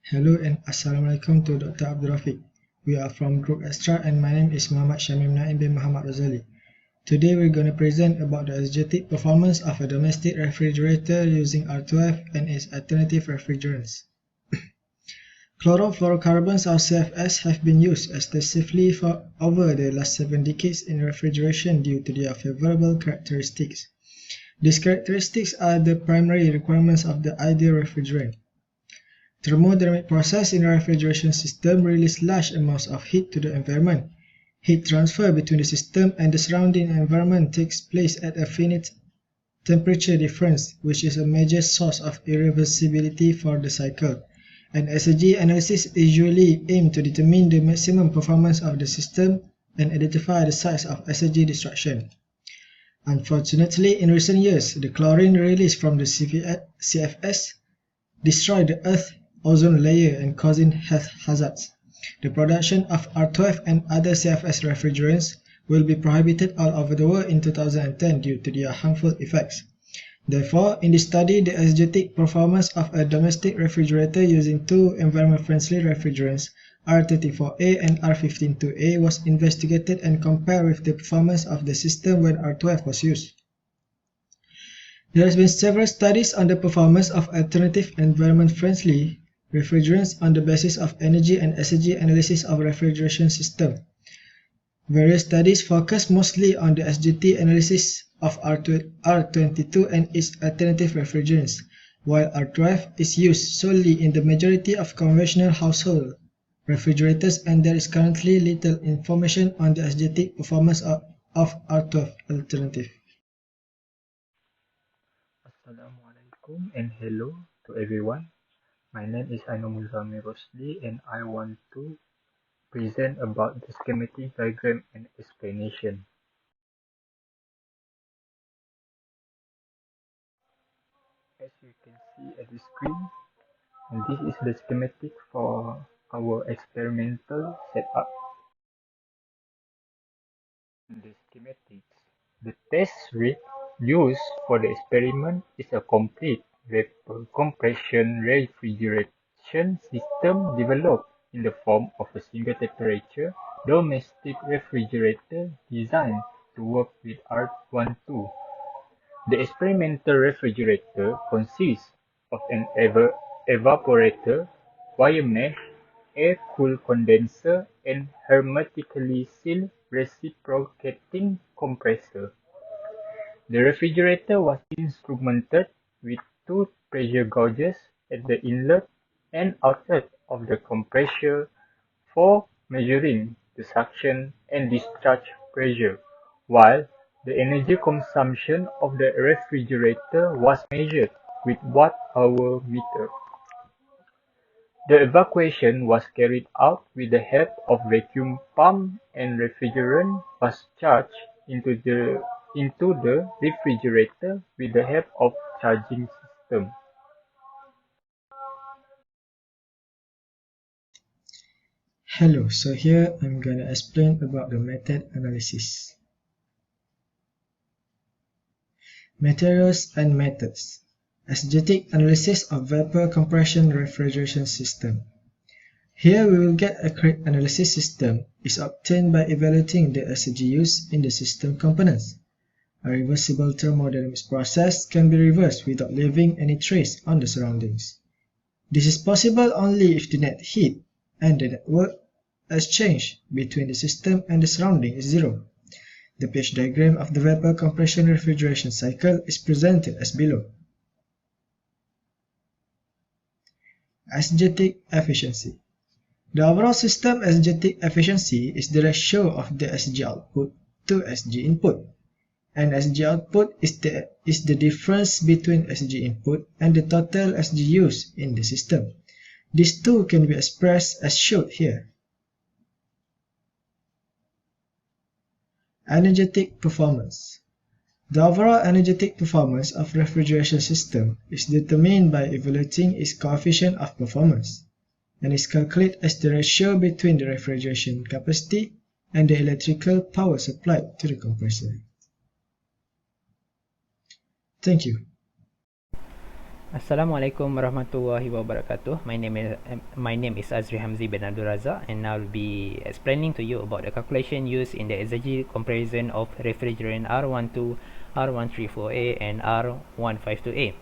Hello and Assalamualaikum to Dr. Abdul Rafeeq. We are from Group Extra and my name is Muhammad Shamim Naim bin Muhammad Razali. Today we're going to present about the exergetic performance of a domestic refrigerator using R12 and its alternative refrigerants. Chlorofluorocarbons or CFS have been used extensively for over the last 7 decades in refrigeration due to their favorable characteristics. These characteristics are the primary requirements of the ideal refrigerant. Thermodynamic process in a refrigeration system release large amounts of heat to the environment. Heat transfer between the system and the surrounding environment takes place at a finite temperature difference, which is a major source of irreversibility for the cycle. An exergy analysis usually aims to determine the maximum performance of the system and identify the size of exergy destruction. Unfortunately, in recent years, the chlorine released from the CFS destroyed the Earth's ozone layer and causing health hazards. The production of R12 and other CFS refrigerants will be prohibited all over the world in 2010 due to their harmful effects. Therefore, in this study, the exergetic performance of a domestic refrigerator using two environment-friendly refrigerants, R34A and R152A, was investigated and compared with the performance of the system when R12 was used. There have been several studies on the performance of alternative environment-friendly refrigerants on the basis of energy and exergy analysis of refrigeration system. Various studies focus mostly on the exergy analysis of R22 and its alternative refrigerants, while R12 is used solely in the majority of conventional household refrigerators, and there is currently little information on the exergetic performance of R12 alternative. Assalamualaikum and hello to everyone. My name is Ainul Rosli and I want to present about the schematic diagram and explanation. As you can see at the screen, this is the schematic for our experimental setup. The schematics. The test rig used for the experiment is a complete vapor compression refrigeration system developed in the form of a single temperature domestic refrigerator designed to work with R12. The experimental refrigerator consists of an evaporator, wire mesh, air-cooled condenser, and hermetically sealed reciprocating compressor. The refrigerator was instrumented with two pressure gauges at the inlet and outlet of the compressor for measuring the suction and discharge pressure, while the energy consumption of the refrigerator was measured with watt-hour meter. The evacuation was carried out with the help of vacuum pump and refrigerant was charged into the refrigerator with the help of charging system. Hello, so here I'm going to explain about the method analysis. Materials and methods. Exergetic analysis of vapor compression refrigeration system. Here we will get a correct analysis system is obtained by evaluating the exergy used in the system components. A reversible thermodynamics process can be reversed without leaving any trace on the surroundings. This is possible only if the net heat and the net work exchange between the system and the surrounding is zero. The pH diagram of the vapor compression refrigeration cycle is presented as below. Exergetic efficiency. The overall system exergetic efficiency is the ratio of the exergy output to exergy input, and exergy output is the difference between exergy input and the total exergy used in the system. These two can be expressed as shown here. Energetic performance. The overall energetic performance of refrigeration system is determined by evaluating its coefficient of performance, and is calculated as the ratio between the refrigeration capacity and the electrical power supplied to the compressor. Thank you. Assalamualaikum warahmatullahi wabarakatuh. My name is Azri Hamzi bin Abdul Razak, and I'll be explaining to you about the calculation used in the exergetic comparison of refrigerant R12, R134A, and R152A.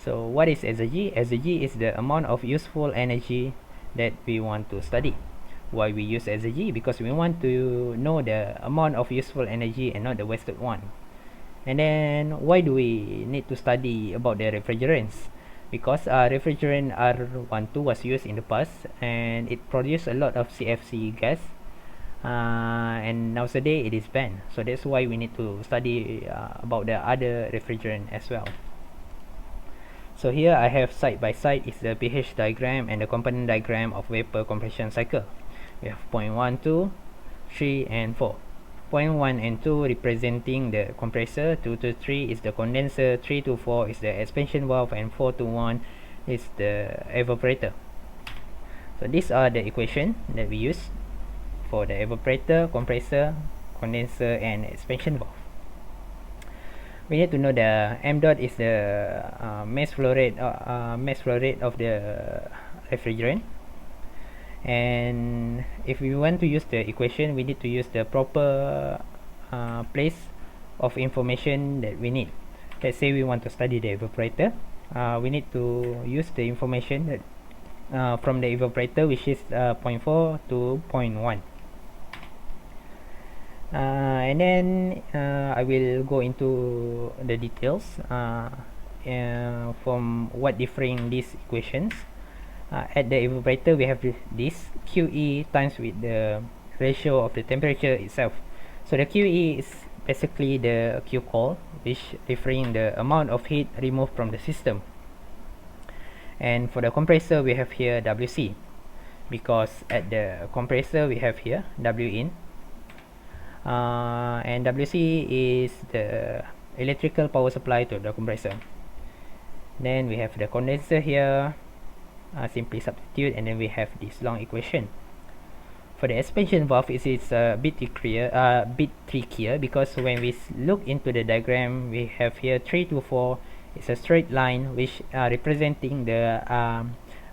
So, what is exergy? Exergy is the amount of useful energy that we want to study. Why we use exergy? Because we want to know the amount of useful energy and not the wasted one. And then why do we need to study about the refrigerants? Because refrigerant R12 was used in the past and it produced a lot of CFC gas, and nowadays it is banned. So that's why we need to study about the other refrigerant as well. So here I have side by side is the pH diagram and the component diagram of vapor compression cycle. We have point 1, 2, 3 and 4. Point 1 and 2 representing the compressor, 2 to 3 is the condenser, 3 to 4 is the expansion valve, and 4 to 1 is the evaporator. So these are the equation that we use for the evaporator, compressor, condenser and expansion valve. We need to know the m dot is the mass flow rate of the refrigerant. And if we want to use the equation, we need to use the proper place of information that we need. Let's say we want to study the evaporator. We need to use the information that from the evaporator, which is 0.4 to 0.1. And then I will go into the details from what differing these equations. At the evaporator, we have this QE times with the ratio of the temperature itself. So the QE is basically the Q call, which referring the amount of heat removed from the system. And for the compressor, we have here WC, because at the compressor we have here W in, and WC is the electrical power supply to the compressor. Then we have the condenser here. Simply substitute, and then we have this long equation. For the expansion valve, it is a bit trickier because when we look into the diagram, we have here 3 to 4 is a straight line which representing the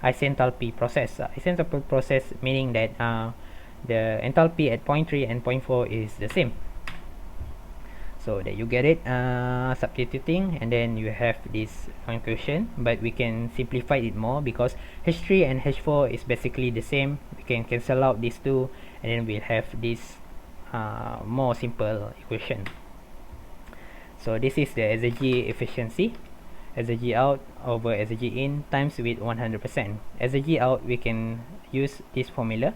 isenthalpy process. Isenthalpy process meaning that the enthalpy at point 3 and point 4 is the same. So that you get it, substituting, and then you have this equation, but we can simplify it more because H3 and H4 is basically the same. We can cancel out these two, and then we'll have this more simple equation. So this is the exergy efficiency, exergy out over exergy in times with 100%. Exergy out, we can use this formula,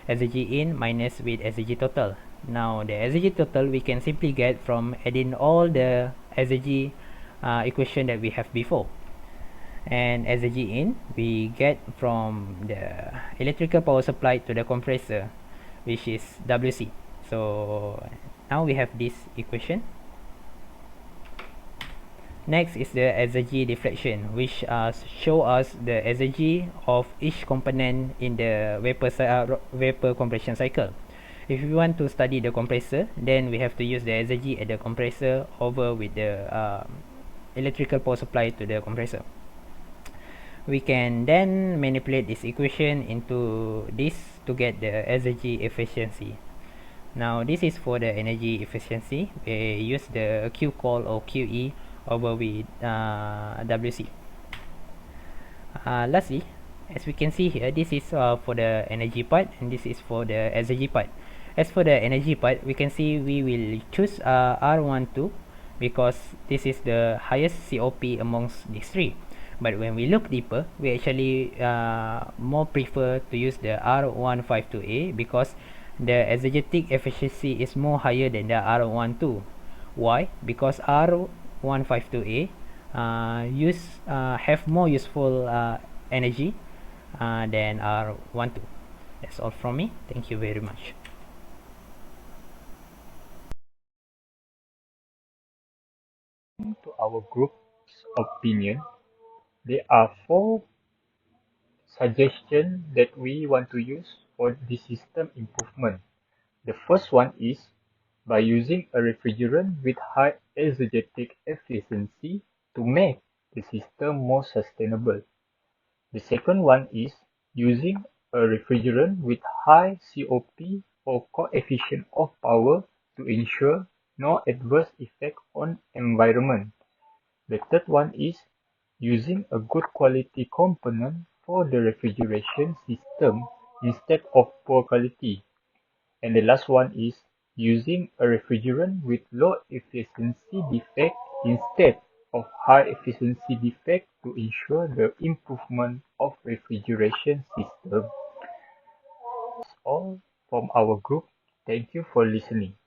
exergy in minus with exergy total. Now the exergy total we can simply get from adding all the exergy equation that we have before. And exergy in we get from the electrical power supply to the compressor, which is WC. So now we have this equation. Next is the exergy deflection, which show us the exergy of each component in the vapor compression cycle. If we want to study the compressor, then we have to use the exergy at the compressor over with the electrical power supply to the compressor. We can then manipulate this equation into this to get the exergy efficiency. Now this is for the energy efficiency. We use the Q call or QE over with WC. Lastly, as we can see here, this is for the energy part, and this is for the exergy part. As for the energy part, we can see we will choose R12 because this is the highest COP amongst these three. But when we look deeper, we actually more prefer to use the R152A because the exergetic efficiency is more higher than the R12. Why? Because R152A have more useful energy than R12. That's all from me. Thank you very much. To our group's opinion, there are four suggestions that we want to use for the system improvement. The first one is by using a refrigerant with high exergetic efficiency to make the system more sustainable. The second one is using a refrigerant with high COP or coefficient of power to ensure no adverse effect on environment. The third one is using a good quality component for the refrigeration system instead of poor quality. And the last one is using a refrigerant with low efficiency defect instead of high efficiency defect to ensure the improvement of refrigeration system. That's all from our group. Thank you for listening.